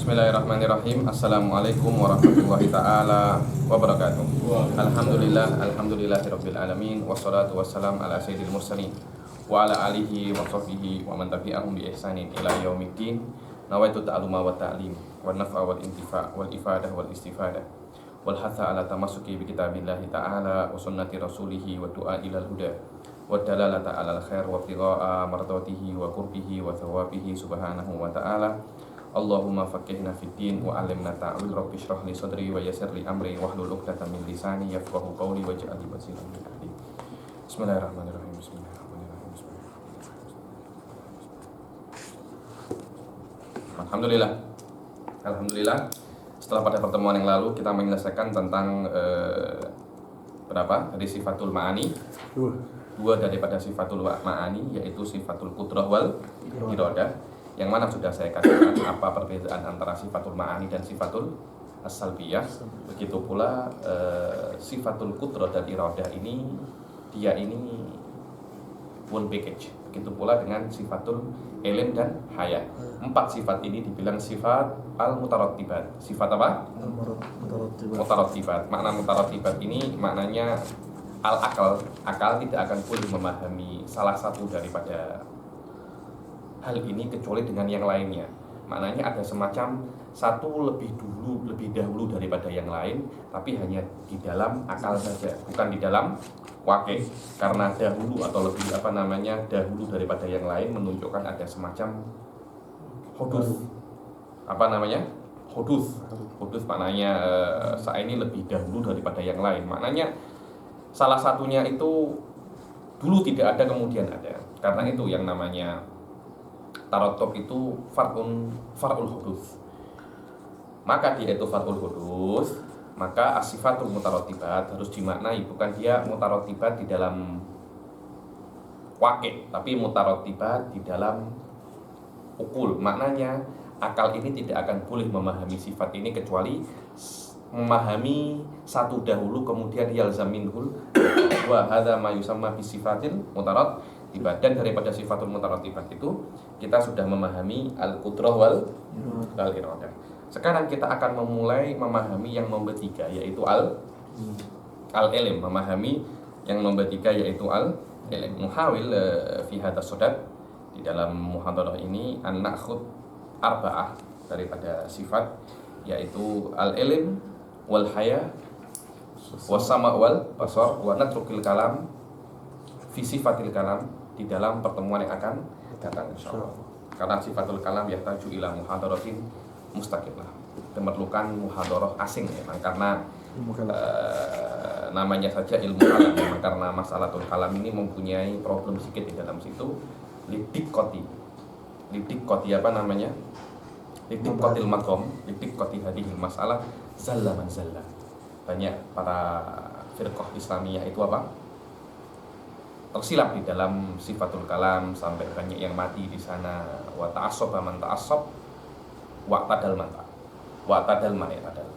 Bismillahirrahmanirrahim. Assalamualaikum warahmatullahi ta'ala wabarakatuh. Alhamdulillahirabbil alamin wassalatu wassalam ala sayyidil mursalin wa ala alihi wa sahbihi wa man tabi'ahum bi ihsanin ila yaumiddin. Nawaitu ta'alluma wa ta'lim wa naf'a wal intifa' wal ifadah wal istifadah wal hatha ala tamassuki bi kitabillahi ta'ala wa sunnati rasulihi wa du'a ilal huda wa dalalata alal khair wa ibtigha'a mardatihi wa qurbihi wa thawabihi subhanahu wa ta'ala. Allahumma faqihna fid din wa 'allimna ta'wil, rabbi shrah li sadri wa yassir li amri wahlul 'uqdatam min lisani yafqahu qawli waj'al li wasiran min ahli. Bismillahirrahmanirrahim. Alhamdulillah. Setelah pada pertemuan yang lalu kita menyelesaikan tentang berapa? Dari sifatul ma'ani. Dua daripada sifatul ma'ani, yaitu sifatul qudrah wal iradah. Yang mana sudah saya katakan apa perbedaan antara sifatul ma'ani dan sifatul as-salbiyah. Begitu pula sifatul qudrah dan iradah ini, dia ini one package. Begitu pula dengan sifatul ilm dan haya. 4 sifat ini dibilang sifat al-mutarattibat. Sifat apa? Mutarattibat. Makna mutarattibat ini maknanya al-akal. Akal tidak akan boleh memahami salah satu daripada hal ini kecuali dengan yang lainnya. Maknanya ada semacam satu lebih dahulu daripada yang lain, tapi hanya di dalam akal saja, bukan di dalam wakil. Karena dahulu atau lebih dahulu daripada yang lain menunjukkan ada semacam hudus. Hudus maknanya saya ini lebih dahulu daripada yang lain. Maknanya salah satunya itu dulu tidak ada kemudian ada. Karena itu yang namanya taratub itu far'ul hudus. Maka dia itu far'ul hudus, maka as-sifatul mutarattibat harus dimaknai bukan dia mutarattibat di dalam waqi', tapi mutarattibat di dalam ukul. Maknanya akal ini tidak akan boleh memahami sifat ini kecuali memahami satu dahulu kemudian yalzam minhul wa hadza ma yusamma bi sifatil mutarattibat. Dan daripada sifatul mutarattibat itu kita sudah memahami al-qudrah wal iradah. Sekarang kita akan memulai memahami yang nomor 3, yaitu al-ilm. Memahami yang nomor 3 yaitu al-ilm. Muhawil fi hadzal sadad, di dalam muhadarah ini an-nakhud arba'ah daripada sifat, yaitu al-ilm wal haya was sama' wal basar wa natrukil kalam fi sifatil kalam di dalam pertemuan yang akan datang insyaallah. Karena sifatul kalam yahtaju ila muhadaratin mustaqillah, memerlukan muhadarah asing memang karena namanya saja ilmu kalam. Memang karena masalatul kalam ini mempunyai problem sedikit di dalam situ. Lidikkoti lidikkoti maqam, lidikkoti hadhihi masalah zalla man zalla. Banyak para firqah Islamiyah itu tersilap di dalam sifatul kalam sampai banyak yang mati di sana. Wa ta'assaba man ta'assab wa tadal man tadal.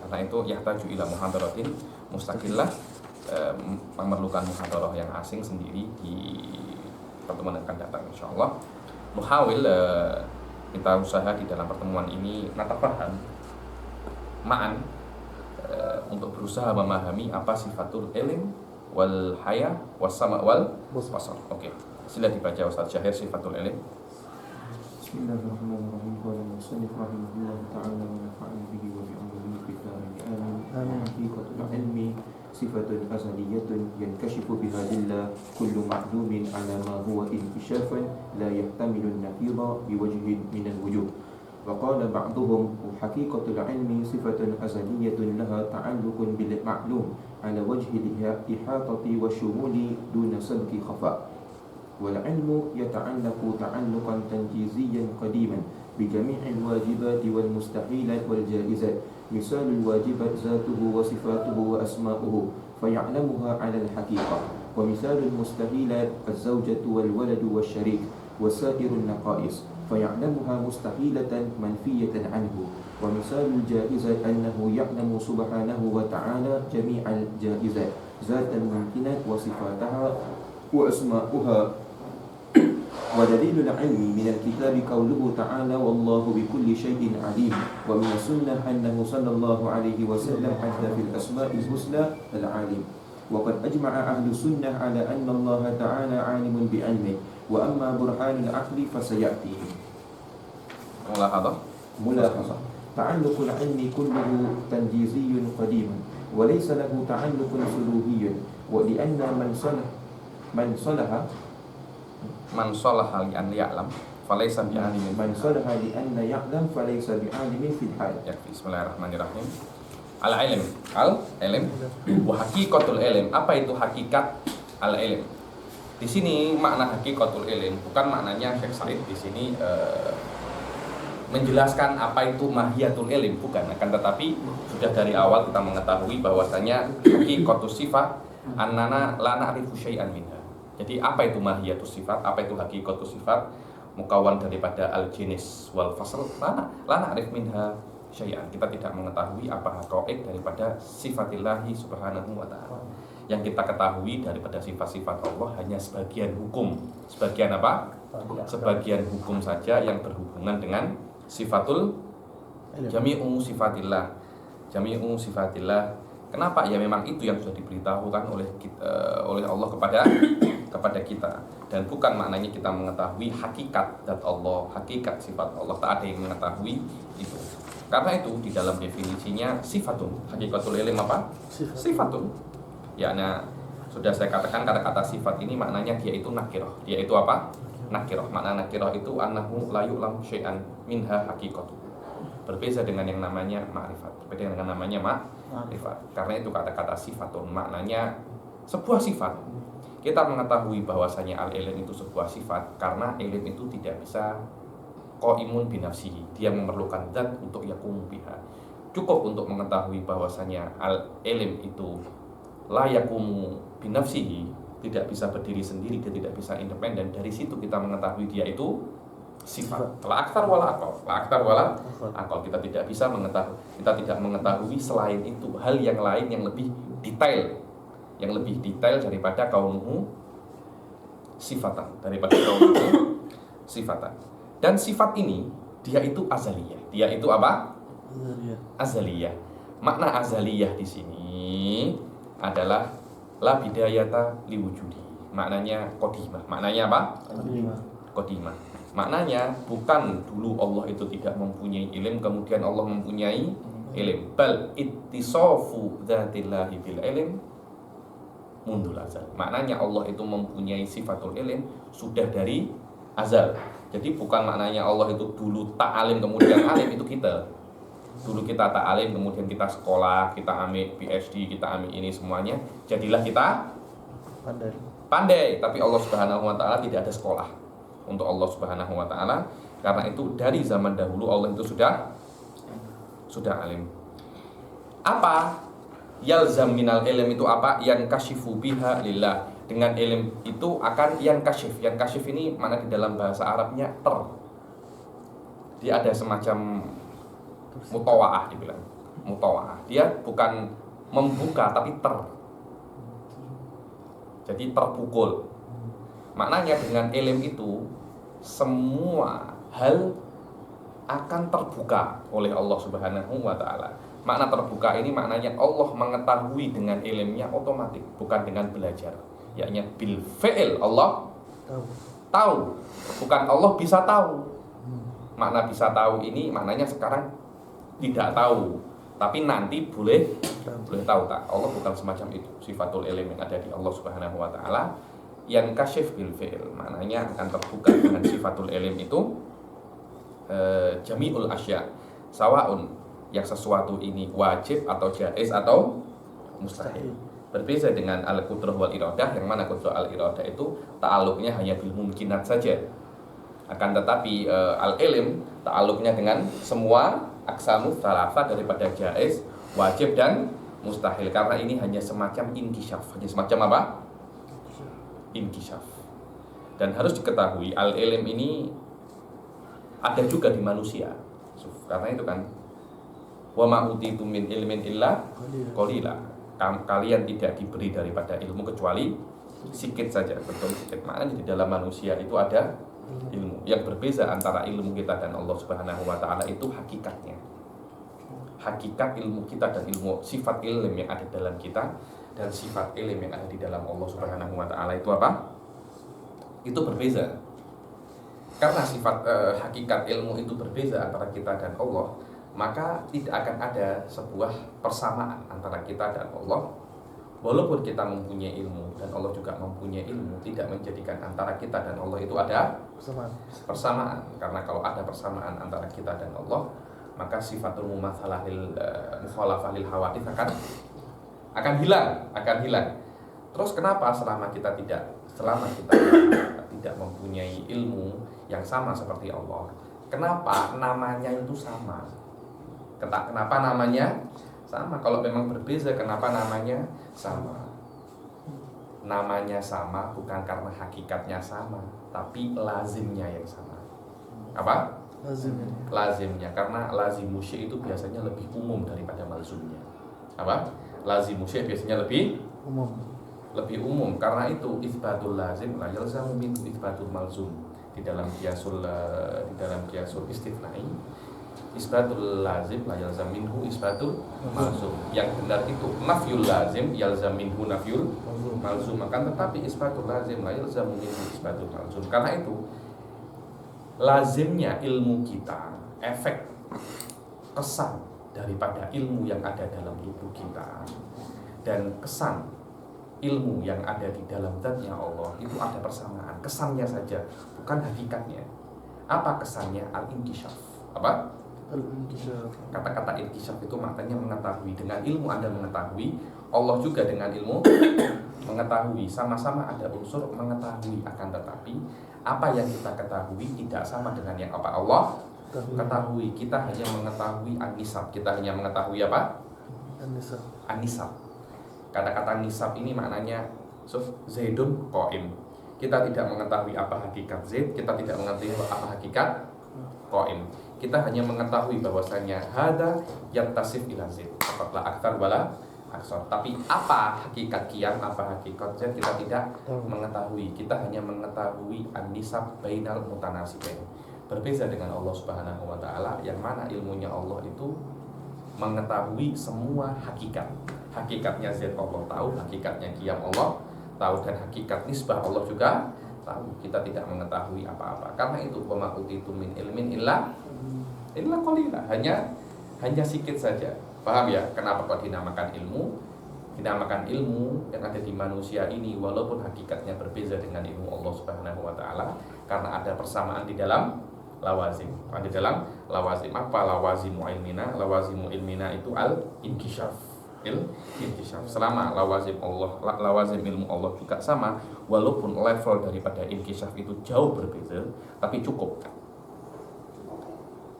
Karena itu yahtaju ila muhadaratin mustaqillah, memerlukan muhadarah yang asing sendiri di pertemuan yang akan datang insyaallah. Muhawil kita usaha di dalam pertemuan ini natafaham ma'an, untuk berusaha memahami apa sifatul ilm wal haya was sama' wal basar. Oke. Sila dibaca Ustaz Syahir sifatul ilm. Bismillahirrahmanirrahim. Qala musannif rahimahullahu ta'ala wa nafa'ana bihi wa bi umurihi fid darin. Amin. Haqiqatul ilmi sifatun azaliyatun yankashifu biha lillah kullu ma'lumin ala ma huwa inkishafan la yahtamilu an-naqida biwajhin min al-wujuh. وقال بعضهم حقيقة العلم صفة أزلية لها تعلق بالمعلوم على وجه الإحاطة والشمول دون سبق خفاء، والعلم يتعلق تعلقا تنجيزيا قديما بجميع الواجبات والمستحيلات والجائزات، مثال الواجبات ذاته وصفاته وأسماؤه فيعلمها على الحقيقة، ومثال المستحيلات الزوجة والولد والشريك وسائر النقائص فيعلمها مستحيلة منفية عنه، ومثال الجائزة أنه يعلم سبحانه وتعالى جميع الجائزات ذات الممكنات وصفاتها وأسماؤها ودليل العلم من الكتاب قوله تعالى والله بكل شيء عليم ومن السنة أنه صلى الله عليه وسلم حتى في الأسماء الحسنى العالم وقد أجمع أهل السنة على أن الله تعالى عالم بعلمه وأما برهان العقل فسيأتي. ملاحظة تعلق العلم كله تنجيزي قديم وليس له تعلق سلوكي ولأن من صلح لأن يعلم فليس بعالم من صلح لأن يعلم فليس بعالم في الحال. Bismillahirrahmanirrahim. Al-ilm wa haqiqatul ilm. Apa itu hakikat al-ilm? Di sini makna haqiqatul ilm bukan maknanya Syekh Said di sini menjelaskan apa itu mahiyatul ilm, bukan, akan tetapi sudah dari awal kita mengetahui bahwasanya haqiqatus sifat annana la na'rifu syai'an minha. Jadi apa itu mahiyatus sifat, apa itu haqiqatus sifat, mukawan daripada al-jinis wal fasl, la na'rif minha syai'an. Kita tidak mengetahui apa haqaiq daripada sifatillahi subhanahu wa ta'ala. Yang kita ketahui daripada sifat-sifat Allah hanya sebagian hukum. Sebagian apa? Sebagian hukum saja yang berhubungan dengan sifatul jami'u sifatillah. Jami'u sifatillah. Kenapa? Ya memang itu yang sudah diberitahukan oleh Allah kepada kita, dan bukan maknanya kita mengetahui hakikat zat Allah, hakikat sifat Allah. Tak ada yang mengetahui itu. Karena itu di dalam definisinya sifatun, hakikatul ilm apa? Sifatun. Ya, nah, sudah saya katakan kata-kata sifat ini maknanya dia itu nakirah. Dia itu apa? Nakirah. Makna nakirah itu annahu la yu'lam syai'an minha haqiqatu. Berbeda dengan yang namanya ma'rifat. Berbeda dengan namanya ma'rifat. Karena itu kata-kata sifatun maknanya sebuah sifat. Kita mengetahui bahwasanya al-ilm itu sebuah sifat karena ilm itu tidak bisa qaimun binafsihi. Dia memerlukan zat untuk yaqumu biha. Cukup untuk mengetahui bahwasanya al-ilm itu la yaqumu binafsihi, tidak bisa berdiri sendiri, dia tidak bisa independen. Dari situ kita mengetahui dia itu sifat. La aktar wala akal. Kita tidak bisa mengetahui, kita tidak mengetahui selain itu hal yang lain yang lebih detail, daripada kaunuhu sifatan, sifatan. Dan sifat ini dia itu azaliyah. Dia itu apa? Azaliyah. Makna azaliyah di sini adalah la bidayata liwujudi. Maknanya qadimah. Maknanya apa? Qadimah. Maknanya bukan dulu Allah itu tidak mempunyai ilm kemudian Allah mempunyai ilm, bal ittisafu dzatillahi bil ilm mundul azal. Maknanya Allah itu mempunyai sifatul ilm sudah dari azal. Jadi bukan maknanya Allah itu dulu tak alim kemudian alim, itu kita. Dulu kita tak alim kemudian kita sekolah, kita ambil PhD, kita ambil ini semuanya, jadilah kita pandai. Tapi Allah Subhanahu wa taala tidak ada sekolah untuk Allah Subhanahu wa taala. Karena itu dari zaman dahulu Allah itu sudah alim. Apa yalzam minal ilm itu apa? Yang kasyifu biha lillah. Dengan ilm itu akan yang kasyif. Yang kasyif ini mana di dalam bahasa Arabnya dia ada semacam mutawa'ah dibilang. Mutawa'ah. Dia bukan membuka tapi jadi terpukul. Maknanya dengan ilm itu semua hal akan terbuka oleh Allah Subhanahu wa taala. Makna terbuka ini maknanya Allah mengetahui dengan ilmnya otomatis, bukan dengan belajar. Yakni bil fi'il Allah tahu, bukan Allah bisa tahu. Makna bisa tahu ini maknanya sekarang tidak tahu, tapi nanti boleh tahu tak? Allah bukan semacam itu. Sifatul ilm yang ada di Allah Subhanahu wa taala yang kasyif bil fi'il, maknanya akan terbuka dengan sifatul ilm itu jami'ul asya, sawaun, yang sesuatu ini wajib atau jaiz atau mustahil. Berbeda dengan al-qudrah wal iradah, yang mana qudrah al-iradah itu ta'alluqnya hanya bil mumkinat saja. Akan tetapi al-ilm ta'alluqnya dengan semua aqsamu tsalatsa daripada jaiz, wajib dan mustahil. Karena ini hanya semacam inkisyaf, hanya semacam apa? Inkisyaf. Dan harus diketahui al-ilm ini ada juga di manusia. Karena itu kan wa ma utitu min ilmin illa qalila. Kalian tidak diberi daripada ilmu kecuali sedikit saja, betul sedikit. Maknanya di dalam manusia itu ada Ilmu. Yang berbeza antara ilmu kita dan Allah Subhanahu wa taala itu hakikatnya. Hakikat ilmu kita dan ilmu sifat ilmu yang ada dalam kita dan sifat ilmu yang ada di dalam Allah Subhanahu wa taala itu apa? Itu berbeza. Karena sifat hakikat ilmu itu berbeza antara kita dan Allah, maka tidak akan ada sebuah persamaan antara kita dan Allah. Walaupun kita mempunyai ilmu dan Allah juga mempunyai ilmu, tidak menjadikan antara kita dan Allah itu ada persamaan. Karena kalau ada persamaan antara kita dan Allah, maka sifatul mumatsalah lil mukhalafah lil hawadits akan hilang. Terus kenapa selama kita tidak mempunyai ilmu yang sama seperti Allah, kenapa namanya itu sama? Kenapa namanya sama? Kalau memang berbeza, kenapa namanya sama? Namanya sama bukan karena hakikatnya sama, tapi lazimnya yang sama. Apa? Lazimnya, karena lazimu syai' itu biasanya lebih umum daripada malzumnya. Apa? Lazimu syai' biasanya lebih umum. Karena itu isbatul lazim la yalzamu min isbatul malzum. Di dalam qiyasul istifnai, isbatul lazim la yalzam minhu isbatul malzum. Yang benar itu nafyul lazim yalzam minhu nafyul malzum. Akan tetapi isbatul lazim la yalzam minhu isbatul malzum. Karena itu lazimnya ilmu kita, efek kesan daripada ilmu yang ada dalam tubuh kita dan kesan ilmu yang ada di dalam zatnya Allah itu ada persamaan. Kesannya saja, bukan hakikatnya. Apa kesannya? Al-inkishaf. Apa? Al-inkishaf. Kata-kata inkishaf itu maknanya mengetahui. Dengan ilmu Anda mengetahui, Allah juga dengan ilmu mengetahui. Sama-sama ada unsur mengetahui, akan tetapi apa yang kita ketahui tidak sama dengan yang apa Allah ketahui. Kita hanya mengetahui an-nisab. Kita hanya mengetahui apa? An-nisab. Kata-kata nisab ini maknanya Zaidun qaim. Kita tidak mengetahui apa hakikat Zaid, kita tidak mengetahui apa hakikat qaim. Kita hanya mengetahui bahwasanya hada yantasif ila Zaid. Faqatlah aktsar wala aksar. Tapi apa hakikat qiyam, apa hakikat Zaid kita tidak mengetahui. Kita hanya mengetahui an-nisab bainal mutanasibain. Berbeza dengan Allah Subhanahu wa taala yang mana ilmunya Allah itu mengetahui semua hakikat. Hakikatnya Zaid Allah tahu, hakikatnya qiyam Allah tahu, dan hakikat nisbah Allah juga tahu. Kita tidak mengetahui apa-apa. Karena itu wa ma utitu min ilmin illa qalila. Hanya sedikit saja. Paham ya? Kenapa kok dinamakan ilmu? Dinamakan ilmu yang ada di manusia ini walaupun hakikatnya berbeza dengan ilmu Allah Subhanahu wa taala, karena ada persamaan di dalam lawazim. Di dalam lawazim apa lawazimu ilmina? Lawazimu ilmina itu al-inkishaf. Inkishaf. Selama lawazim Allah, lawazim ilmu Allah juga sama, walaupun level daripada inkishaf itu jauh berbeda, tapi cukup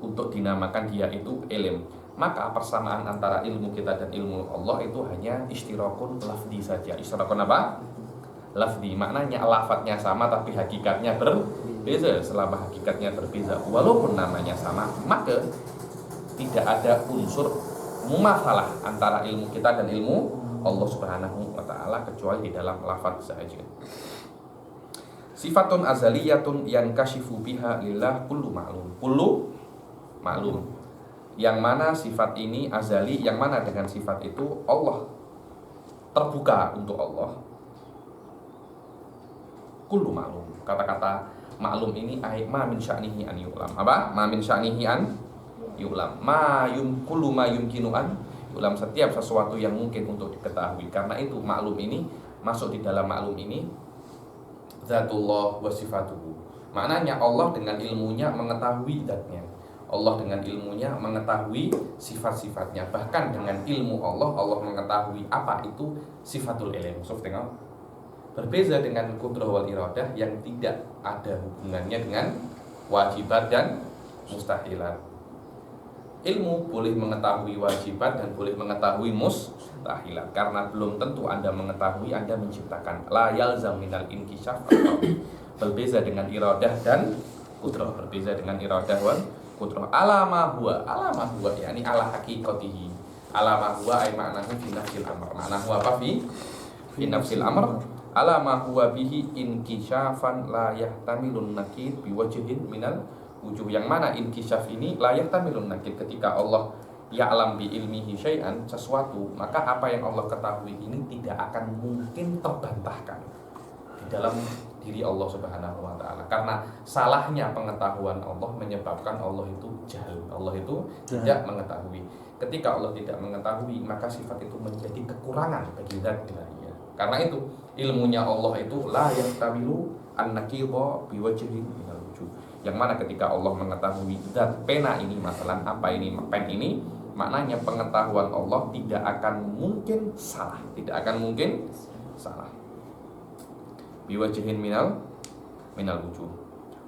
untuk dinamakan dia itu ilm. Maka persamaan antara ilmu kita dan ilmu Allah itu hanya istirakun lafdi saja. Istirakun apa? Lafdi. Maknanya lafadznya sama tapi hakikatnya berbeza. Selama hakikatnya berbeza walaupun namanya sama, maka tidak ada unsur mumatsalah antara ilmu kita dan ilmu Allah Subhanahu wa taala kecuali di dalam lafaz saja. Sifatun azaliyatun yankashifu biha lillah kullu ma'lum. Kullu ma'lum. Yang mana sifat ini azali, yang mana dengan sifat itu Allah terbuka untuk Allah. Kullu ma'lum. Kata-kata ma'lum ini ma min sya'nihi an yu'lam. Apa? Ma min sya'nihi an yu'lam. Kullu ma yumkinu an yu'lam. Setiap sesuatu yang mungkin untuk diketahui. Karena itu maklum ini masuk di dalam maklum ini zatullah wa sifatuhu. Maknanya Allah dengan ilmunya mengetahui zatnya. Allah dengan ilmunya mengetahui sifat-sifatnya. Bahkan dengan ilmu Allah mengetahui apa itu sifatul ilm. So, tengok. Berbeza dengan qudrah wal iradah yang tidak ada hubungannya dengan wajibat dan mustahilat. Ilmu boleh mengetahui wajibat dan boleh mengetahui mustahilat. Karena belum tentu Anda mengetahui, Anda menciptakan. La yalzam minal inkishaf. Berbeza dengan iradah dan qudrah. Berbeza dengan iradah wal qudrah. Alama huwa yakni ala haqiqatihi. Alama huwa ay maknahu fi nafsil amr. Maknahu apa fi nafsil amr? ala ma huwa bihi inkisyafan la yahtamilun nakir biwajhin minal wujuh. Yang mana inkisyaf ini la yahtamilun nakir, ketika Allah ya'lam bi ilmihi syai'an, sesuatu, maka apa yang Allah ketahui ini tidak akan mungkin terbantahkan di dalam diri Allah Subhanahu wa taala. Karena salahnya pengetahuan Allah menyebabkan Allah itu jahil. Allah itu tidak mengetahui. Ketika Allah tidak mengetahui, maka sifat itu menjadi kekurangan bagi zat ilahiyah. Karena itu ilmunya Allah itu la yahtamilu an-nakira biwajhin minal wujuh. Yang mana ketika Allah mengetahui zat pena ini, masalah apa ini, pen ini, maknanya pengetahuan Allah tidak akan mungkin salah, tidak akan mungkin salah. Biwajhin minal wujuh.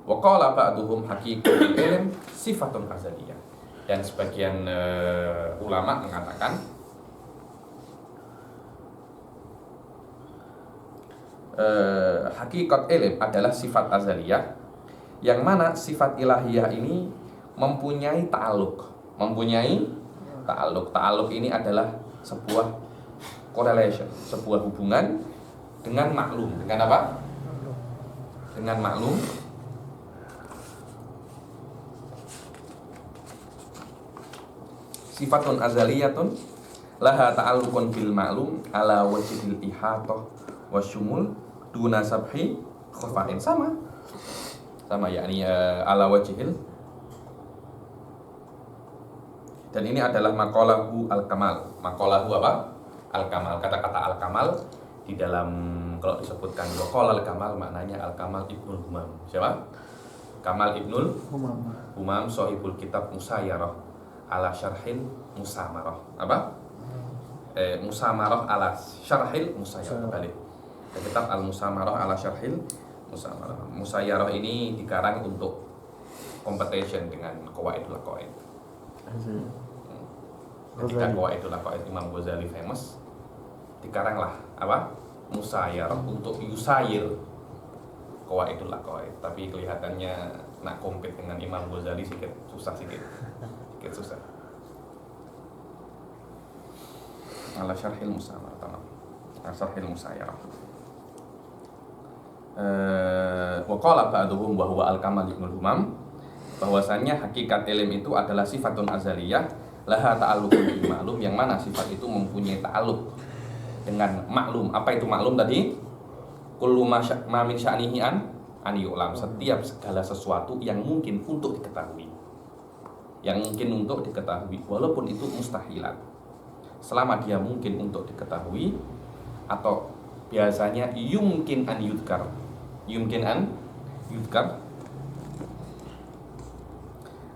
Wa qala ba'duhum haqiqatul ilm sifatun azaliyah. Dan sebagian ulama mengatakan hakikat ilm adalah sifat azaliyah, yang mana sifat ilahiyah ini mempunyai ta'aluk. Ta'aluk ini adalah sebuah correlation, sebuah hubungan dengan maklum. Dengan apa? Dengan maklum. Sifatun azaliyatun laha ta'alluqun bil ma'lum ala wajhil ihatah wasyumul duna sabhi khafa'in. Sama yakni ala wajhil. Dan ini adalah maqalahu al-kamal. Maqalahu apa? Al-kamal. Kata-kata al-kamal di dalam, kalau disebutkan waqala al-kamal, maknanya al-kamal Ibnul Humam. Siapa? Kamal Ibnul Humam, sahibul kitab Musayyarah ala syarhil musamarah. Apa? Musamarah ala syarhil musayyarah. Balik. Kitab al-musamarah ala syarhil musamarah. Musayyarah ini dikarang untuk competition dengan qawaidul aqaid. Ketika qawaidul aqaid Imam Ghazali famous, dikaranglah apa? Musayyarah untuk yusayir qawaidul aqaid. Tapi kelihatannya nak compete dengan Imam Ghazali sedikit susah. Ala syarhil musamarah, tamam. Syarhil musayyarah. Wa qala ba'duhum wa huwa al-kamal Ibnul Humam, bahwasannya hakikat ilm itu adalah sifatun azaliyah laha ta'alluqun bil ma'lum, yang mana sifat itu mempunyai ta'alluq dengan maklum. Apa itu maklum tadi? Kullu ma min sya'nihi an yu'lam, setiap segala sesuatu yang mungkin untuk diketahui. Yang mungkin untuk diketahui, walaupun itu mustahilat, selama dia mungkin untuk diketahui, atau biasanya yumkin an yudkar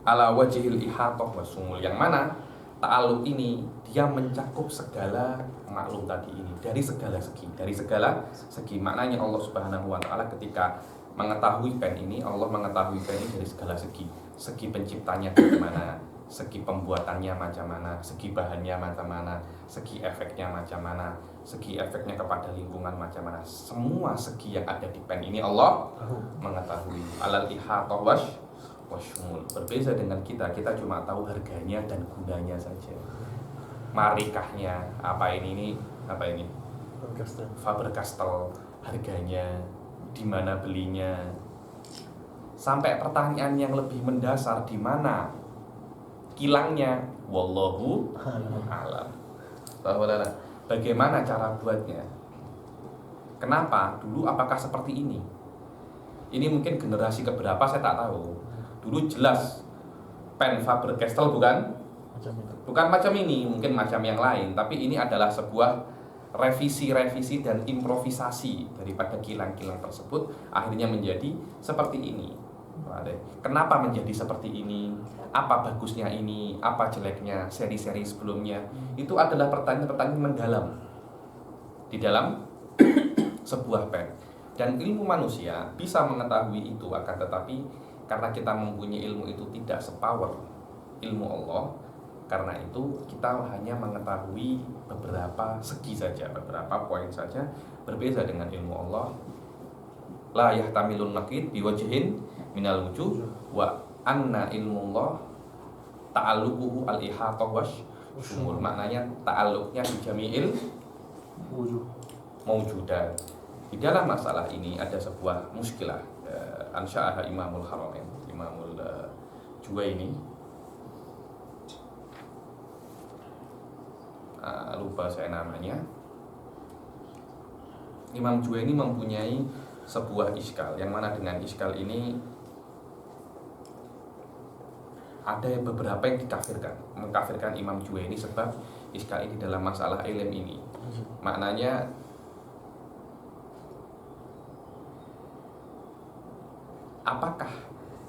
ala wajhil ihatah wasumul, yang mana ta'alluq ini dia mencakup segala maklum tadi ini, dari segala segi. Maknanya Allah Subhanahu wa taala ketika mengetahui pen ini, Allah mengetahui pen ini dari segala segi penciptanya bagaimana, segi pembuatannya macam mana, segi bahannya macam mana, segi efeknya macam mana, segi efeknya kepada lingkungan macam mana. Semua segi yang ada di pen ini Allah mengetahui. Alal ihatah wasyumul. Berbeza dengan kita cuma tahu harganya dan gunanya saja. Marikahnya apa ini Faber-Castell, harganya, di mana belinya, sampai pertanyaan yang lebih mendasar, di mana kilangnya, wallahu a'lam. Bagaimana cara buatnya? Kenapa? Dulu apakah seperti ini? Ini mungkin generasi keberapa saya tak tahu. Dulu jelas pen Faber-Castell bukan macam ini, mungkin macam yang lain, tapi ini adalah sebuah revisi dan improvisasi daripada kilang-kilang tersebut, akhirnya menjadi seperti ini. Kenapa menjadi seperti ini? Apa bagusnya ini? Apa jeleknya seri-seri sebelumnya? Itu adalah pertanyaan-pertanyaan mendalam di dalam sebuah pen. Dan ilmu manusia bisa mengetahui itu, akan tetapi karena kita mempunyai ilmu itu tidak sepower ilmu Allah, karena itu kita hanya mengetahui beberapa segi saja, beberapa poin saja, berbeza dengan ilmu Allah. La yahtamilun naqid biwajhin minal wujuh wa anna ilmu Allah ta'alluquhu al-ihatah wasyumul. Maknanya ta'alluqnya bi jami'il mawjudat. Di dalam masalah ini ada sebuah muskilah ansya'aha Imamul Haramain, Imamul Juwaini. Lupa saya namanya. Imam Juwaini mempunyai sebuah iskal, yang mana dengan iskal ini ada beberapa yang mengkafirkan Imam Juwaini sebab iskal ini dalam masalah ilm ini. Maknanya apakah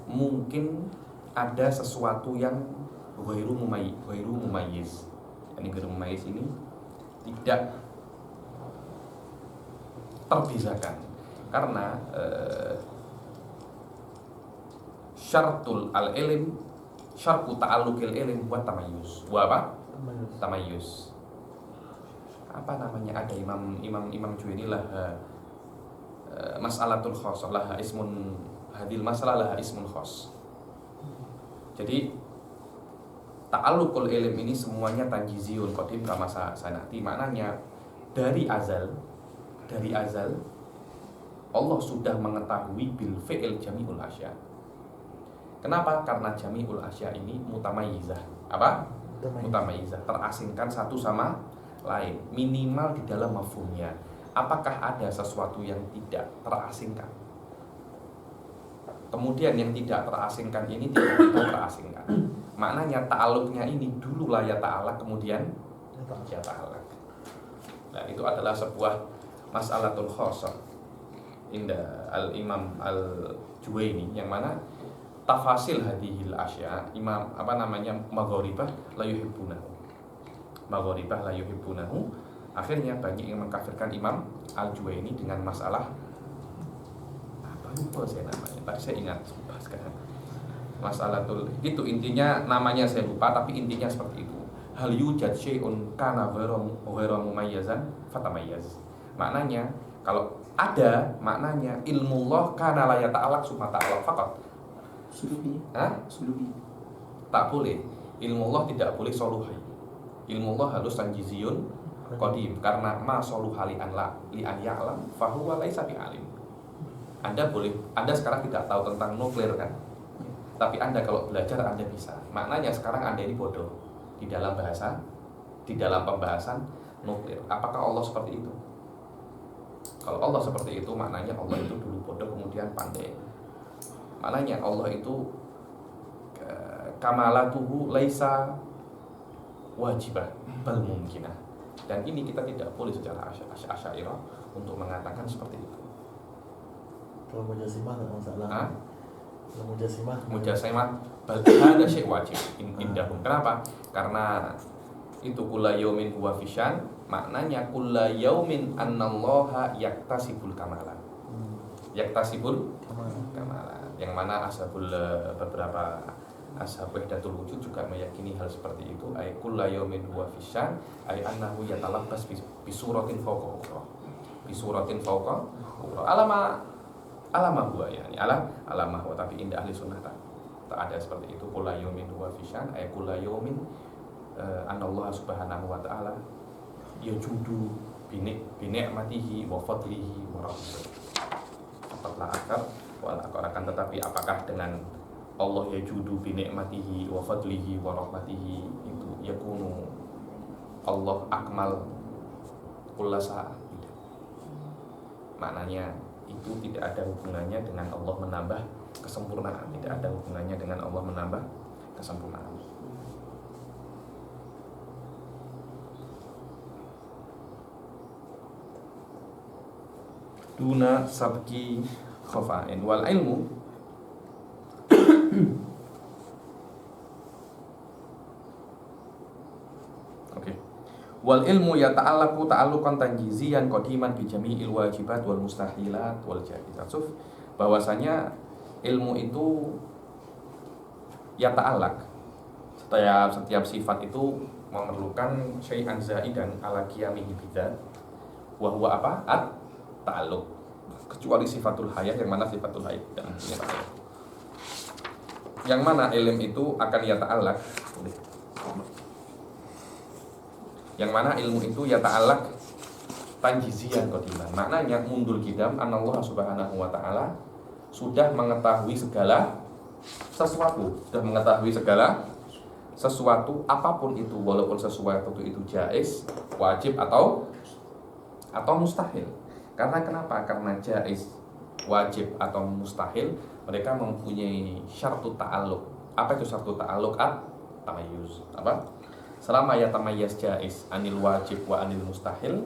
mungkin ada sesuatu yang ghairu mumayyiz. Ini ghairu mumayyiz ini tidak terpisahkan karena syartul al-ilm, syartu ta'alluqil ilm buat tamayyuz. Wa apa? Tamayyuz. Apa namanya? Ada Imam Juwaini lah mas'alatul khassah lah ismun, hadil masalah lah ismun khass. Jadi ta'alluqul ilm ini semuanya tanjiziyun qadim kama sanati. Maknanya dari azal Allah sudah mengetahui bil fi'il jami'ul asya. Kenapa? Karena jami'ul asya ini mutamayyizah. Apa? Mutamayyizah, terasingkan satu sama lain, minimal di dalam mafhumnya. Apakah ada sesuatu yang tidak terasingkan? Kemudian yang tidak terasingkan ini tidak terasingkan. Maknanya ta'alluqnya ini dulu la ya ta'ala, kemudian ya ta'ala. Nah, itu adalah sebuah mas'alatul khassah inda al-Imam al-Juwaini, yang mana tafasil hadhil asya magharibah la yuhibbunahu. Akhirnya banyak yang mengkafirkan Imam al-Juwaini dengan masalah apa, lupa saya namanya, tadi saya ingat lupa sekarang. Masalatul itu intinya, namanya saya lupa, tapi intinya seperti itu. Hal yujad syai'un kana ghairu mumayyazan fatamayyaz. Maknanya kalau ada, maknanya ilmullah kana la yata'allaq summa ta'allaq faqat. Sulubi. Sulubi. Tak boleh. Ilmullah tidak boleh soluhi. Ilmullah harus tanjiziyun qadim, karena ma soluha li an ya'lam fa huwa laisa bi alim. Anda sekarang tidak tahu tentang nuklir kan? Tapi Anda kalau belajar Anda bisa. Maknanya sekarang Anda ini bodoh di dalam pembahasan nuklir. Apakah Allah seperti itu? Kalau Allah seperti itu, maknanya Allah itu dulu bodoh kemudian pandai. Maknanya Allah itu kamalatuhu laisa wajibah bal mungkinah. Dan ini kita tidak boleh secara asy'ariyah untuk mengatakan seperti itu. Kalau mujassimah tidak masalah. Kalau mujassimah bal ada syai' wajib indahum. Kenapa? Karena itu kulla yaumin huwa fisyan, maknanya kulla yaumin annallaha yaktasibul kamala. Yaktasibul kamala. Yang mana beberapa ashab wahdatul wujud juga meyakini hal seperti itu. Ay kulla yaumin huwa fisyan, ay annahu yatalabbas bi suratin fawqa ukhra. Bi suratin fawqa ukhra. Alama huwa yani alama huwa, tapi indah ahli sunnah tak ada seperti itu. Kulla yaumin huwa fisyan, ay kulla yaumin anallah subhanahu wa ta'ala yajudu binikmatihi wa fadlihi wa rahmatihi. Cepatlah akar wal akarakan, tetapi apakah dengan Allah yajudu binikmatihi wa fadlihi wa rahmatihi itu yakunu Allah akmal kullasa? Tidak. Maknanya itu tidak ada hubungannya dengan Allah menambah kesempurnaan, tidak ada hubungannya dengan Allah menambah kesempurnaan. Duna sabki khafa'in wal ilmu wal ilmu yata'allaqu ta'alluqan tanjiziyan qadiman bi jami'il wajibat wal mustahilat wal jaizat. Bahwasanya ilmu itu yata'allaq, setiap sifat itu memerlukan syai'an zaidan ala qiyamihi bidzat wa huwa apa? Ta'alluq, kecuali sifatul hayat, yang mana sifatul hayat tidak mempunyai ta'alluq. Yang mana ilm itu akan yata'allaq, yang mana ilmu itu yata'allaq tanjizian qadiman. Maknanya mundul kidam anallah subhanahu wa ta'ala sudah mengetahui segala sesuatu, sudah mengetahui segala sesuatu apapun itu, walaupun sesuatu itu jaiz, wajib atau mustahil. Karena kenapa? Karena jaiz, wajib atau mustahil mereka mempunyai syartu ta'alluq. Apa itu syartu ta'alluq? At-tamayyuz. Apa? Selama ya tamayyaz jaiz anil wajib wa anil mustahil.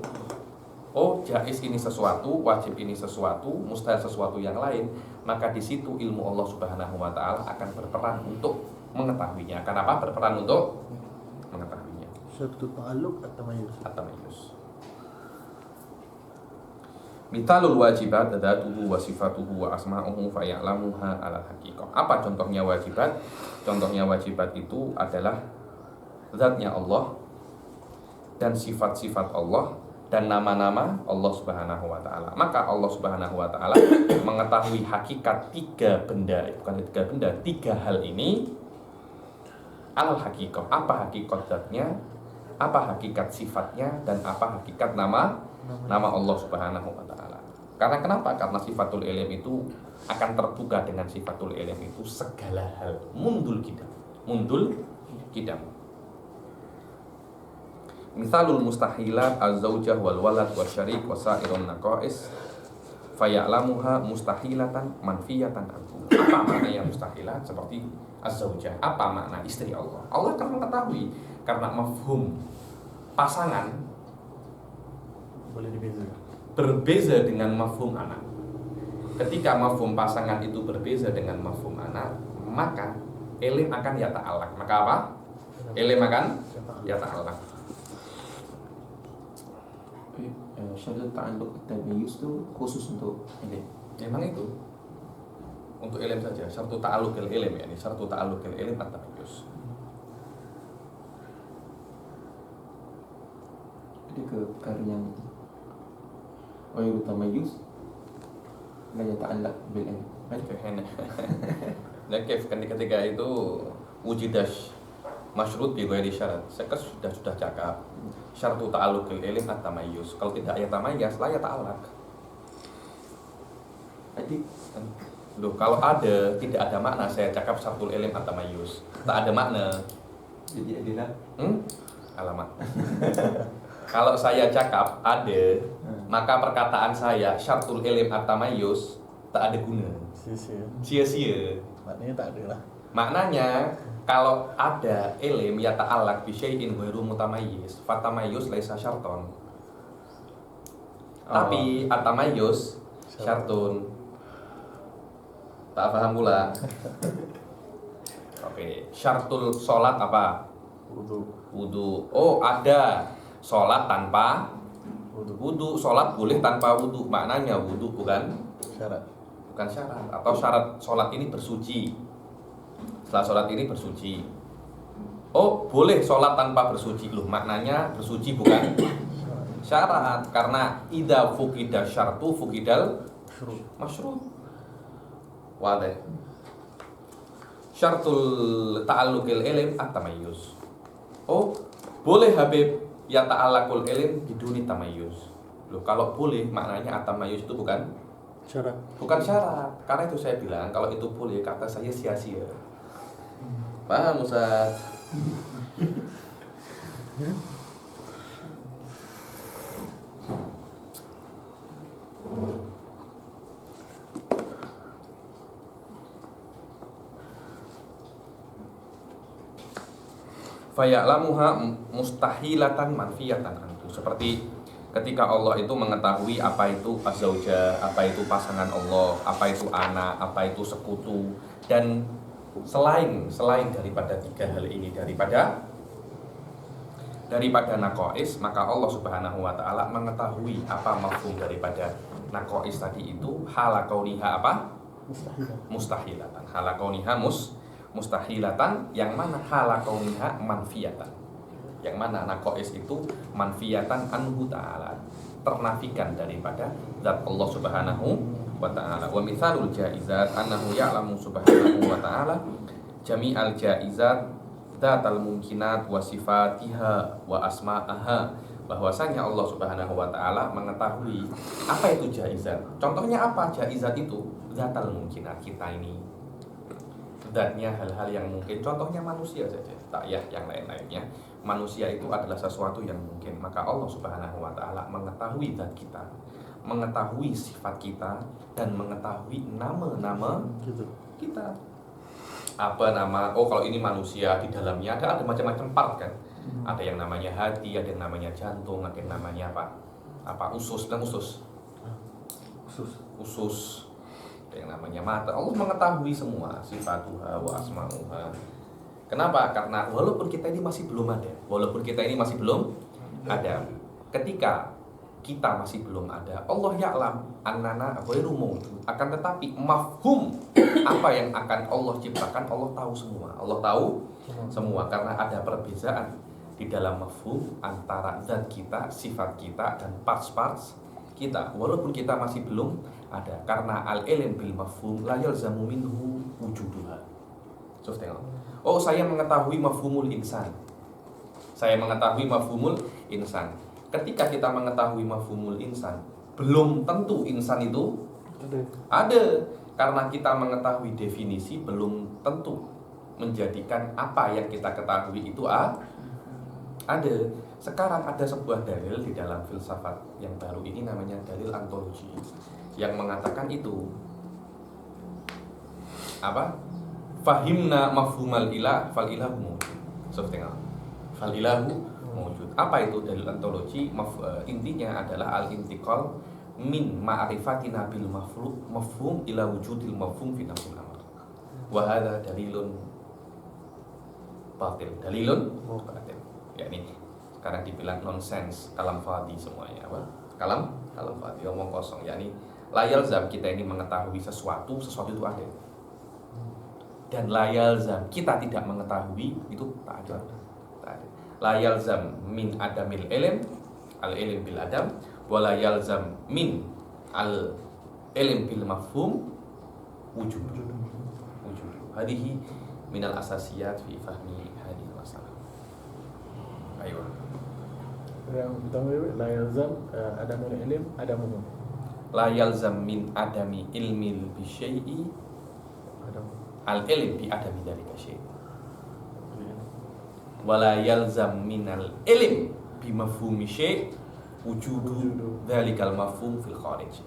Oh, jaiz ini sesuatu, wajib ini sesuatu, mustahil sesuatu yang lain, maka di situ ilmu Allah Subhanahu wa taala akan berperan untuk mengetahuinya. Kenapa? Berperan untuk mengetahuinya. Syartu ta'alluq at-tamayyuz. At-tamayyuz. Mithalul wajibat dzatuhu wa sifatuhu wa asma'uhu fa ya'lamuha 'ala haqiqah. Apa contohnya wajibat? Contohnya wajibat itu adalah zatnya Allah dan sifat-sifat Allah dan nama-nama Allah Subhanahu wa taala. Maka Allah Subhanahu wa taala mengetahui hakikat tiga hal ini al haqiqah. Apa hakikat zatnya? Apa hakikat sifatnya dan apa hakikat nama Allah Subhanahu wa taala. Karena kenapa? Karena sifatul ilm itu akan terbuka dengan sifatul ilm itu segala hal. Mundul kidam. Misalul mustahilat az-zaujah wal walad wasyarik wasairun naqais faya'lamuha mustahilatan manfiyatan anhu. Apa maknanya mustahilat? Seperti az-zaujah. Apa makna istri Allah? Allah akan mengetahui karena mafhum pasangan Boleh dibezakan. berbeza dengan mafhum anak. Ketika mafhum pasangan itu berbeza dengan mafhum anak, maka ilim akan yata'alaq. Maka apa? Ilim akan yata'alaq. Syarat ta'alluq at-tamayyuz itu khusus untuk ini. Memang itu untuk ilim saja. Syartu ta'alluqil ilim, yakni syartu ta'alluqil ilim at-tamayyuz. Ada ke perkara yang ghairu tamayyuz la yata'allaq bil ilm. Nah, ketika itu wujidash masyrut bi ghairi syarat. Saya sudah cakap syartu ta'alluqil ilm at-tamayyuz. Kalau tidak ya tamayyaz, la ya ta'allaq. Jadi Loh, kalau ada tidak ada makna saya cakap syartul ilm at-tamayyuz. Tak ada makna. jadi adalah Alamat. Kalau saya cakap ada, maka perkataan saya syartul ilm at-tamayyuz tak ada guna. Sia-sia. Sia-sia. Maknanya tak ada lah. Maknanya kalau ada ilm ya ta'allaq bi syai'in ghairu mutamayyiz, fatamayyuz laisa syarton. Tapi at-tamayyuz syartun. Tak paham pula. Oke, syartul sholat apa? Wudu. Oh, ada sholat tanpa wudu. Sholat boleh tanpa wudu. Maknanya wudu bukan Syarat. Atau syarat sholat ini bersuci. Setelah sholat ini bersuci. Oh, boleh sholat tanpa bersuci. Loh, maknanya bersuci bukan syarat. Karena idza fuqida syartu fuqidal masyrut. Wadah. Syartul ta'alluqil ilm at-tamayyuz. Oh, boleh Habib ya ta'allaqul ilm biduni tamayyuz. Loh, kalau boleh maknanya at-tamayyuz itu bukan Syarat. syarat. Karena itu saya bilang kalau itu boleh kata saya sia-sia. Paham Ustaz? Faya'lamuha mustahilatan manfiyatan antu. Seperti ketika Allah itu mengetahui apa itu az-zaujah, apa itu pasangan Allah, apa itu anak, apa itu sekutu, dan selain daripada tiga hal ini, daripada naqais, maka Allah Subhanahu wa taala mengetahui apa mafhum daripada naqais tadi itu, hala kauniha apa? Mustahilatan. Hala kauniha mustahilatan, yang mana hala kauniha manfiyatan. Yang mana naqais itu manfiyatan anhu ta'ala, ternafikan daripada zat Allah Subhanahu wa ta'ala. Wa mithalul jaizat annahu ya'lamu subhanahu wa ta'ala jami'al jaizat dzatal mumkinat wa sifatiha wa asma'aha bahwasanya Allah Subhanahu wa taala mengetahui apa itu jaizat. Contohnya apa jaizat itu? Zatal mungkinat, kita ini zatnya hal-hal yang mungkin, contohnya manusia saja, tak ya yang lain-lainnya. Manusia itu adalah sesuatu yang mungkin, maka Allah Subhanahu wa taala mengetahui zat kita, mengetahui sifat kita, dan mengetahui nama-nama Gitu. kita. Apa nama, oh kalau ini manusia, di dalamnya ada macam-macam part kan. Ada yang namanya hati, ada yang namanya jantung, ada yang namanya apa usus, dan usus ada yang namanya mata. Allah mengetahui semua sifat Tuhan wa asma'uha. Kenapa? Karena walaupun kita ini masih belum ada, ketika kita masih belum ada, Allah ya'lam annana ghairu mawjud. Akan tetapi mafhum apa yang akan Allah ciptakan, Allah tahu semua. Allah tahu semua karena ada perbedaan di dalam mafhum antara zat kita, sifat kita, dan parts-parts kita. Walaupun kita masih belum ada, karena al-ilm bil mafhum la yalzamu minhu wujuduha. So, tengok. Oh, saya mengetahui mafhumul insan. Saya mengetahui mafhumul insan. Ketika kita mengetahui mafhumul insan, belum tentu insan itu ada. Karena kita mengetahui definisi, belum tentu menjadikan apa yang kita ketahui itu ada. Sekarang ada sebuah dalil di dalam filsafat yang baru ini, namanya dalil ontologi, yang mengatakan itu apa? Fahimna mafhumal ilah fal ilahu mawjud. So, tengok. Fal ilahu mawjud. Apa itu dalil ontologi? Intinya adalah al-intiqal min ma'rifatina bil mafhum ila wujudil mafhum fi nafsil amr. Wa hadza dalilun batil. Batil. Ya, ini sekarang dibilang nonsense, kalam fadhi semuanya. Apa? Kalam fadhi, omong kosong. Yakni layal zam kita ini mengetahui sesuatu itu ada. Dan layal zam kita tidak mengetahui itu tak ada. Layal zam min adamil ilm, al ilm bil adam, wa layal zam min al ilm bil mafhum wujud. Hadihi minal asasiyat fi fahmi hadhihi masalah. Ayo. Yang pertama la yalzam adamul ilm adamuhu. La yalzam min adami ilmil bi syai'i al ilm bi adami dzalika syai'. Wa la yalzam minal ilm bi mafhumi syai' wujudu dzalikal mafhum fil kharij.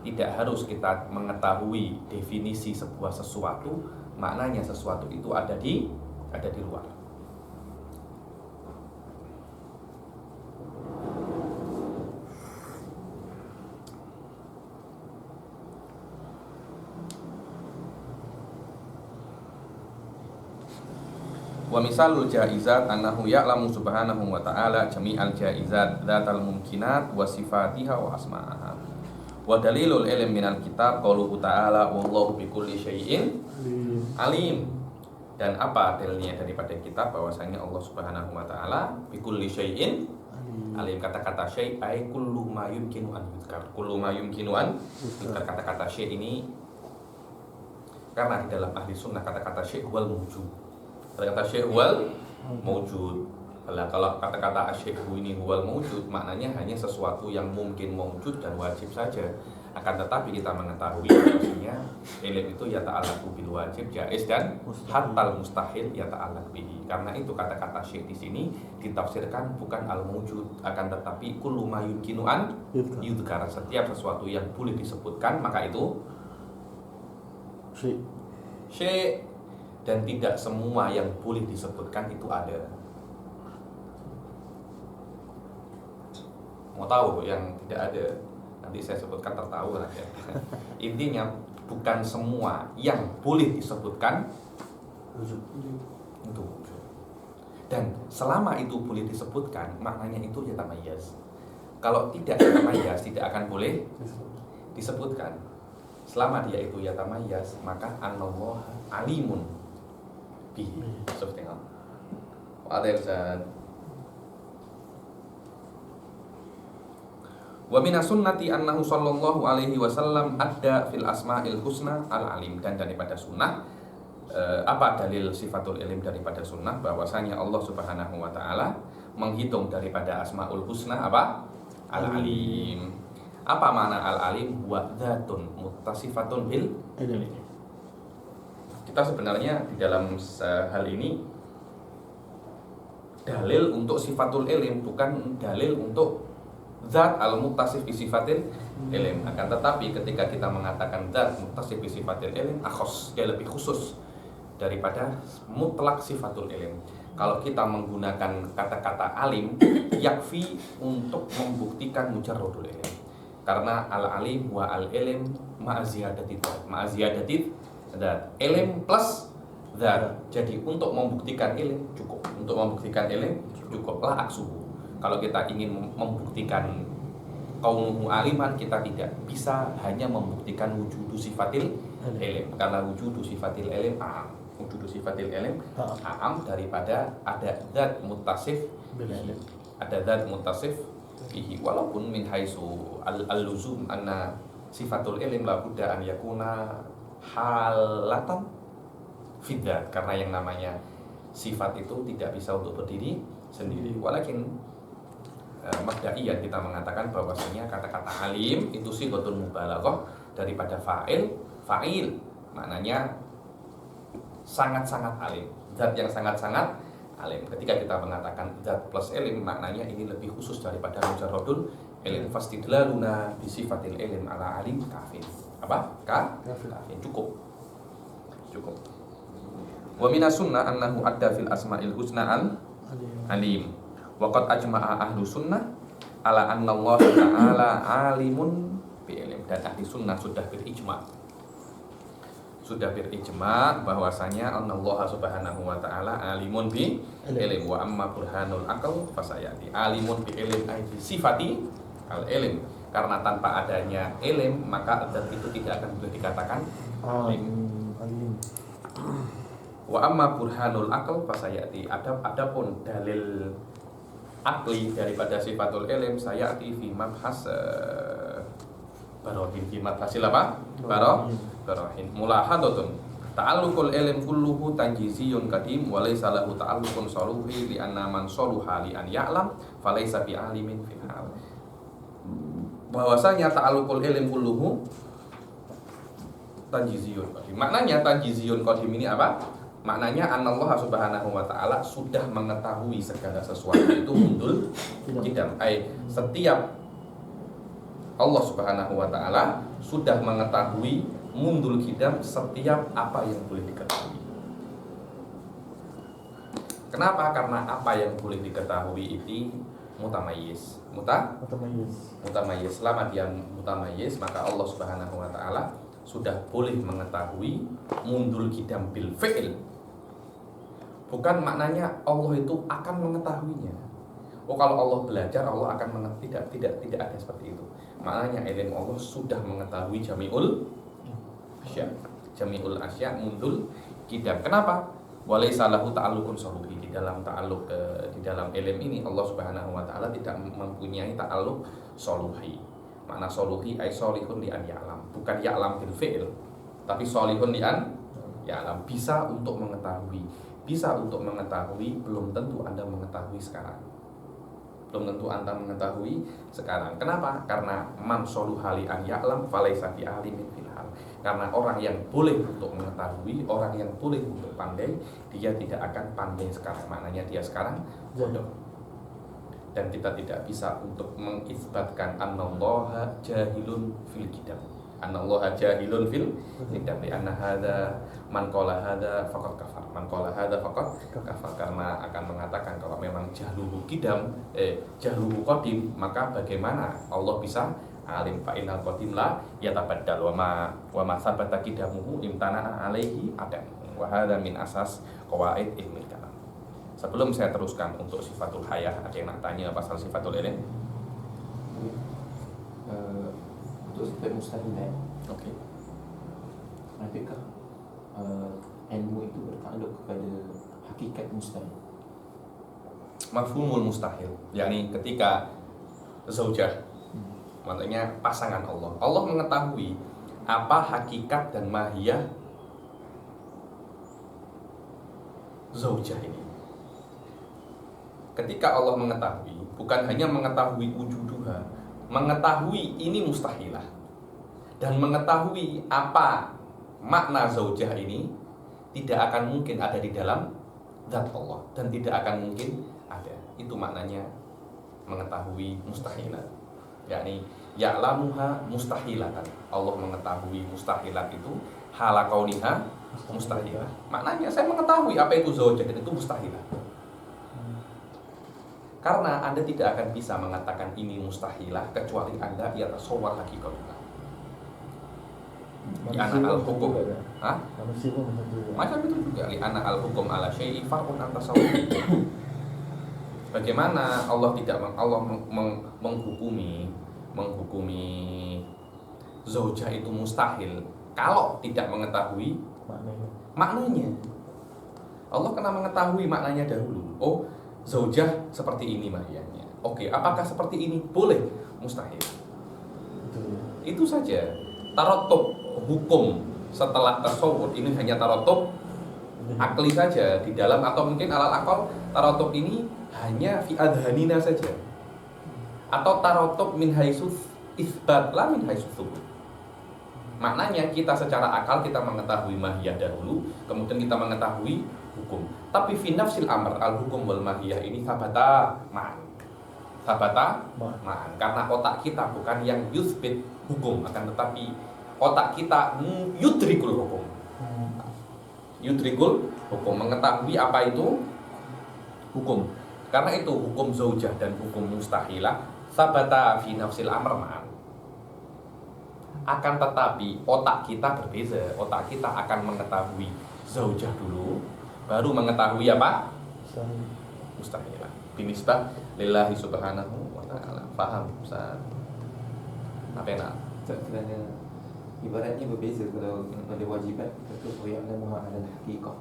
Tidak harus kita mengetahui definisi sebuah sesuatu, maknanya sesuatu itu ada di luar. Wa misalul jaizat annahu ya'lamu subhanahu wa ta'ala jami'al jaizat dzatal mumkinat wa sifatiha wa asma'aha. Wa dalilul ilm minal kitab qauluhu ta'ala wallahu bikulli syai'in alim. Dan apa dalilnya daripada kitab bahwasanya Allah Subhanahu wa taala bikulli syai'in alim. Kata-kata syai' ay kullu ma yumkinu an yuzkar. Kullu ma yumkinu an yuzkar. Kata-kata syai' ini karena di dalam ahli sunnah kata-kata syai' wal mawjud. Kata-kata syai' wal mawjud. Kalau kata-kata asyai'u ini huwal mawjud, maknanya hanya sesuatu yang mungkin mawjud dan wajib saja. Akan tetapi kita mengetahui bahwasanya ilm itu yata'allaqu bil wajib, jaiz, dan hatal mustahil yata'allaq bihi. Karena itu kata-kata syai' di sini ditafsirkan bukan al mawjud, akan tetapi kullu ma yumkinu an yudhkar. Setiap sesuatu yang boleh disebutkan maka itu syai'. Dan tidak semua yang boleh disebutkan itu ada. Mau tahu yang tidak ada? Nanti saya sebutkan tertahu aja. Intinya bukan semua yang boleh disebutkan itu wujud. Dan selama itu boleh disebutkan, maknanya itu yatamayyaz. Kalau tidak yatamayyaz, tidak akan boleh disebutkan. Selama dia itu yatamayyaz, maka anallah alimun bihi. So, tengok. Ada Ustaz. Wa minas sunnati annahu sallallahu alaihi wasallam adda fil asma'il husna al alim. Dan daripada sunnah apa dalil sifatul ilm daripada sunnah bahwasanya Allah Subhanahu wa taala menghitung daripada Asmaul Husna apa? Al-Alim. Apa makna Al-Alim? Wa dzatun muttasifatun bil ilm. Kita sebenarnya di dalam hal ini dalil untuk sifatul ilm, bukan dalil untuk zat al-muttasif bi sifatil ilm. Akan tetapi ketika kita mengatakan zat muttasif bi sifatil ilm, akhos, dia lebih khusus daripada mutlak sifatul ilm. Kalau kita menggunakan kata-kata alim, yakfi untuk membuktikan mujarradul ilm. Karena al-alim wa al-ilm ma'aziyadati zat. Ilm plus zat. Jadi untuk membuktikan ilm cukup. Untuk membuktikan ilm cukuplah aksuhu. Kalau kita ingin membuktikan kaunuhu aliman, kita tidak bisa hanya membuktikan wujudu sifatil ilm, karena wujudu sifatil ilm a'am. Wujudu sifatil ilm a'am daripada ada zat muttasif Bil ilm. ada zat muttasif fihi, walaupun min haitsu al-luzum anna sifatul ilm la budda an yakuna halatan fidzat, karena yang namanya sifat itu tidak bisa untuk berdiri sendiri. Walakin mabda'iyat kita mengatakan bahwasanya kata-kata alim itu sighatul mubalaghah daripada fa'il, maknanya sangat-sangat alim, zat yang sangat-sangat alim. Ketika kita mengatakan zat plus ilm, maknanya ini lebih khusus daripada mujarradul ilm. Fastidlaluna bi sifatil ilm ala alim kafin. Apa? Kafin. Cukup. Wa minas sunnah annahu adda fil asma'il husna alim. Wa qad ajma'a ahlu sunnah ala anna Allah ta'ala alimun bi ilm. Dan ahli sunnah sudah berijma bahwasanya Allah Subhanahu wa taala alimun bi ilm. Wa amma burhanul aql fasayati alimun bi ilm ay bi sifati al ilm. Karena tanpa adanya ilm maka zat itu tidak akan boleh dikatakan alim. Wa amma burhanul aql fasayati, adapun dalil akli daripada sifatul ilm sayati fi mabhas barohin, fi mabhasil apa? Barohin. Mulahadatun ta'alluqul ilm kulluhu tanjiziyun qadim wa laysa lahu ta'alluqun saluhi li anna man saluha li an ya'lam falaysa bi alimin fil hal. Bahwasanya ta'alluqul ilm kulluhu tanjiziyun qadim. Maknanya tanjiziyun qadim ini apa? Maknanya Allah Subhanahu wa taala sudah mengetahui segala sesuatu itu mundul kidam. Setiap Allah Subhanahu wa taala sudah mengetahui mundul kidam setiap apa yang boleh diketahui. Kenapa? Karena apa yang boleh diketahui itu mutamayyiz. Mutamayyiz. Selama dia mutamayyiz, maka Allah Subhanahu wa taala sudah boleh mengetahui mundul kidam bil fi'il. Bukan maknanya Allah itu akan mengetahuinya. Oh, kalau Allah belajar, Allah akan tidak ada seperti itu. Maknanya ilmu Allah sudah mengetahui jami'ul asya mundul kidam. Kenapa? Walaysa lahu ta'alluqun saluhi. Di dalam ta'alluq di dalam ilm ini Allah Subhanahu wa taala tidak mempunyai ta'alluq saluhi. Makna saluhi ay solihun li an ya'lam. Bukan ya'lam bil fi'il, tapi solihun li an ya'lam. Bisa untuk mengetahui. Bisa untuk mengetahui, belum tentu Anda mengetahui sekarang. Kenapa? Karena man soluhali an ya'lam falaysa bi alimin fil hal. Karena orang yang boleh untuk mengetahui, orang yang boleh untuk pandai, dia tidak akan pandai sekarang. Maknanya dia sekarang bodoh. Dan kita tidak bisa untuk mengisbatkan annallaha jahilun fil qidam. Annallaha jahilun fil qidam. Lianna hadza man qala hadza faqad kafar. Man qala hadza faqad kafar, karena akan mengatakan kalau memang jahluhu qidam jahluhu qadim, maka bagaimana Allah bisa alim? Fa innal qadim la yatabaddal wa ma sabata qidamuhu imtana alaihi adam. Wa hadza min asas qawaid ilmi kalam. Sebelum saya teruskan untuk sifatul hayah, ada yang nak tanya pasal sifatul ilm? Untuk sifat mustahil, Oke. adakah ilmu itu bertakluk kepada hakikat mustahil? Mafhumul mustahil, yakni ketika zaujah, maksudnya pasangan Allah. Allah mengetahui apa hakikat dan mahiyah zaujah ini. ketika Allah mengetahui, bukan hanya mengetahui wujuduha, mengetahui ini mustahilah, dan mengetahui apa makna zaujah ini tidak akan mungkin ada di dalam zat Allah, dan tidak akan mungkin ada. Itu maknanya mengetahui mustahilat, yakni ya'lamuha mustahilatan. Allah mengetahui mustahilat itu hala kauniha mustahilah. Maknanya saya mengetahui apa itu zaujah dan itu mustahilah. Karena Anda tidak akan bisa mengatakan ini mustahilah kecuali Anda yatasawwar hakikatnya. Di anak al-hukum, manusia pun macam itu juga. Li anak al-hukum ala syai'i far'un an tasawwur. Bagaimana Allah tidak menghukumi zaujah itu mustahil kalau tidak mengetahui maknanya. Allah kena mengetahui maknanya dahulu. Oh, zaujah seperti ini mahiyahnya. Oke, apakah seperti ini? Boleh, mustahil. Itu saja. Tarotob hukum setelah tasawwur ini hanya tarotob akli saja di dalam, atau mungkin alal akal tarotob ini hanya fi adhanina saja, atau tarotob min haitsu isbat la min haitsu thubut. Maknanya kita secara akal kita mengetahui mahiyah dahulu, kemudian kita mengetahui hukum. Tapi fi nafsil amr al hukum wal mahiyah ini sabata ma'an. Sabata ma'an. Karena otak kita bukan yang yusbit hukum, akan tetapi otak kita yudrikul hukum. Yudrikul hukum, mengetahui apa itu hukum. Karena itu hukum zaujah dan hukum mustahilah sabata fi nafsil amr ma'an. Akan tetapi otak kita berbeza. Otak kita akan mengetahui zaujah dulu, baru mengetahui apa? Mustahilah. Binisbah lillahi subhanahu wa ta'ala. Faham Ustaz? Apa nak? Kerana ibaratnya berbeza. Kalau ada wajibat kita tu ya'lamuha 'ala al-haqiqah.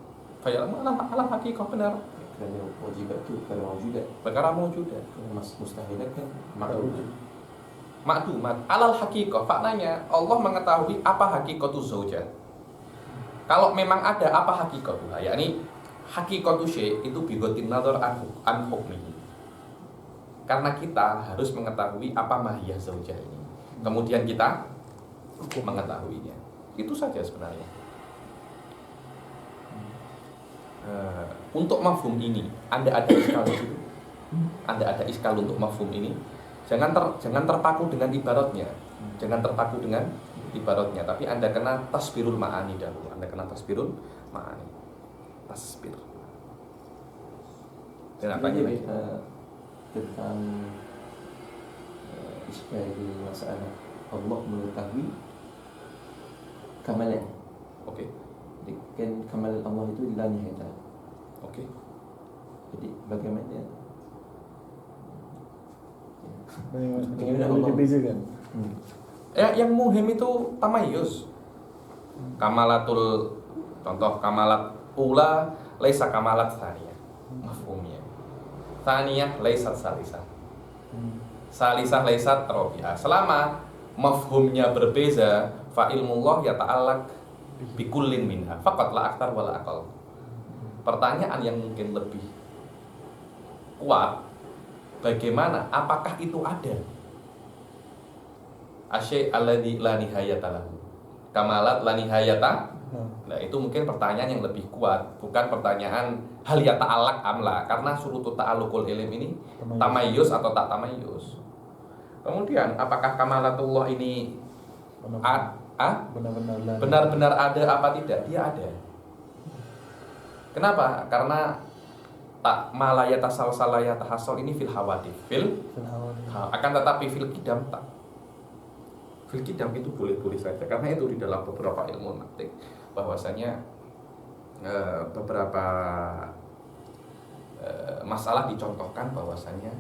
Fa'alamu ala haqiqah, benar. Kerana wajibat tu perkara mawjudat. Perkara mawjudat. Mustahilat kan Ma'dumat alal haqiqah, maknanya Allah mengetahui apa hakikatu zaujah. Kalau memang ada apa hakikatuha, yakni hakikatu syai' itu bigotin nazar an hukmihi. Karena kita harus mengetahui apa mahiyah zaujah ini, kemudian kita mengetahuinya. Itu saja sebenarnya. Untuk mafhum ini, Anda ada iskal di situ? Anda ada iskal untuk mafhum ini? Jangan terpaku dengan ibaratnya. Jangan terpaku dengan ibaratnya, tapi Anda kena tasbirul ma'ani dahulu. Anda kena tasbirul ma'ani. Tasbir. Dan apanya lagi? Tentang iskal di masalah Allah mengetahui kamalan. Oke. Kan kamalan Allah itu la nihayata. Oke. Jadi bagaimana boleh dibezakan. Ya, yang muhim itu tamayus. Kamalatul, contoh kamalat ula laisa kamalat tsaniyah. Mafhumnya. Tsaniyah laisat salisah. Salisah laisat rabi'ah. Selama mafhumnya berbeza, fa ilmullah yata'allaq bikullin minha. Faqat la aktar wala aqal. Pertanyaan yang mungkin lebih kuat, bagaimana? Apakah itu ada? Asyai' alladzi la nihayata lahu. Kamalat la nihayata. Nah, itu mungkin pertanyaan yang lebih kuat, bukan pertanyaan hal yata'allaq amla, karena surutut ta'alluqul ilm ini tamayus atau tak tamayus. Kemudian, apakah kamalatullah ini benar-benar ada apa tidak? Dia ada. Kenapa? Karena tak malayata salsalayata hasol ini fil hawadith, akan tetapi fil kidam tak. Fil kidam itu boleh-boleh saja, karena itu di dalam beberapa ilmu mantik bahwasanya beberapa masalah dicontohkan bahwasanya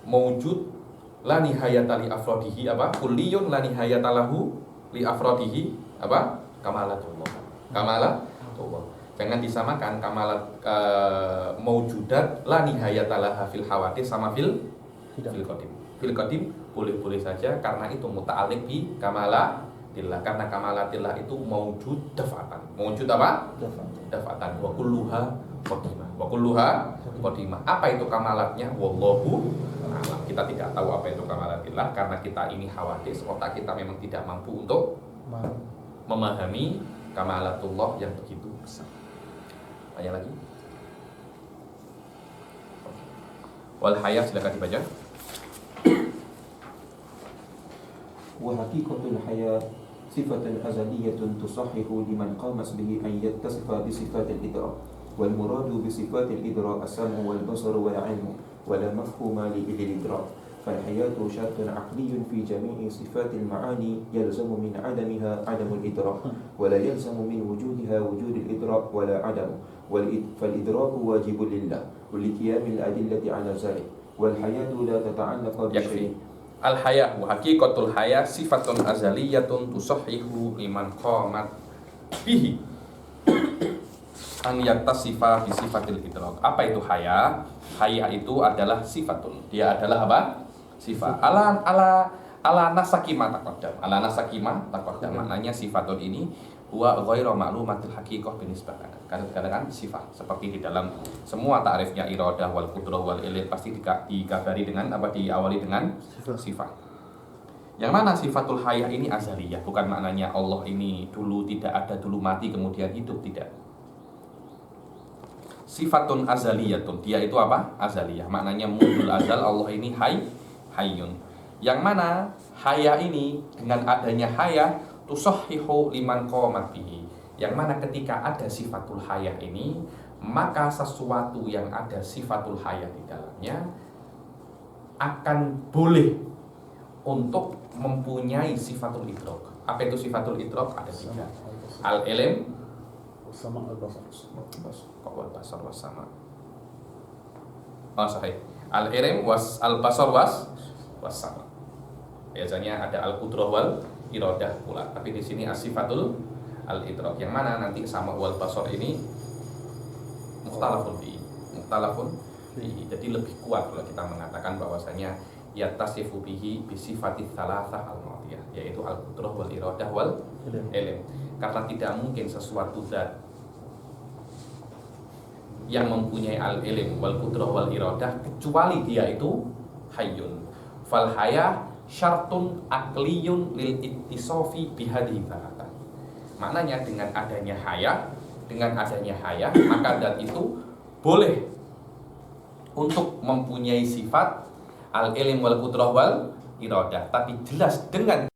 mawjud la nihayata li afrodihi apa? Kulliyun la nihayata lahu li afrodihi apa? Kamalatullah. Kamalatullah. Jangan disamakan kamalat mawjudat la nihayata laha fil hawadith sama fil qadim. Fil qadim boleh-boleh saja karena itu muta'alliq bi kamalatillah, karena kamalatillah itu mawjud dafatan. Mawjud apa? Dafatan. Wa kulluha qadimah. Wa kulluha qadimah. Apa itu kamalatnya? Wallahu a'lam. Kita tidak tahu apa itu kamalatillah karena kita ini khawatir otak kita memang tidak mampu untuk memahami kamalatullah yang begitu besar. Tanya lagi. Wal haya, silakan dibaca. وحقيقة الحياة صفة أزلية تصحح لمن قامت به أن يتصف بصفات الإدراك والمراد بصفات الإدراك السمع والبصر والعلم ولا مفهوم للإدراك فالحياة شرط عقلي في جميع صفات المعاني يلزم من عدمها عدم الإدراك ولا يلزم من وجودها وجود الإدراك ولا عدم فالإدراك واجب لله ولقيام الأدلة على ذلك والحياة لا تتعلق بشيء. Al-haya wa haqiqatul haya sifatun azaliyatun tusahhihu liman qamat bihi an yattasifa bi sifatil idrak. Apa itu haya? Haya itu adalah sifatun. Dia adalah apa? Sifat. Ala nasakima taqaddam. Ala nasakima taqaddam. Maknanya sifatun ini huwa ghairu ma'lumatil haqiqah binisbah. Kadang-kadang sifat seperti di dalam semua ta'rifnya iradah wal qudrah wal ilm pasti dikabari dengan apa, diawali dengan sifat. Yang mana sifatul haya ini azaliyah, bukan maknanya Allah ini dulu tidak ada, dulu mati kemudian hidup, tidak. Sifatun azaliyatun, dia itu apa? Azaliyah. Maknanya mundul azal, Allah ini hayyun. Yang mana haya ini dengan adanya haya tusahhihu liman qamat bihi. Yang mana ketika ada sifatul haya ini, maka sesuatu yang ada sifatul haya di dalamnya akan boleh untuk mempunyai sifatul idrak. Apa itu sifatul idrak? Ada tiga. Al-ilm, sama al-basar. Kok wal basar was sama. Oh sahih. Al-ilm was al-basar was sama. Biasanya ada al-qudrah wal iradah pula. Tapi di sini as-sifatul al-idrak, yang mana nanti sama wal basar ini mukhtalafun fi. Jadi lebih kuat kalau kita mengatakan bahwasanya yattasifu bihi bi sifatis tsalatsah al-madiyah, yaitu al-qudrah wal iradah wal ilm. Karena tidak mungkin sesuatu zat yang mempunyai al-ilm wal qudrah wal iradah kecuali dia itu hayyun. Fal haya syartun aqliyun lil ittisafi bihadhihi tsalatsah. Maknanya dengan adanya haya, maka zat itu boleh untuk mempunyai sifat al-ilm wal qudrah wal iradah, tapi jelas dengan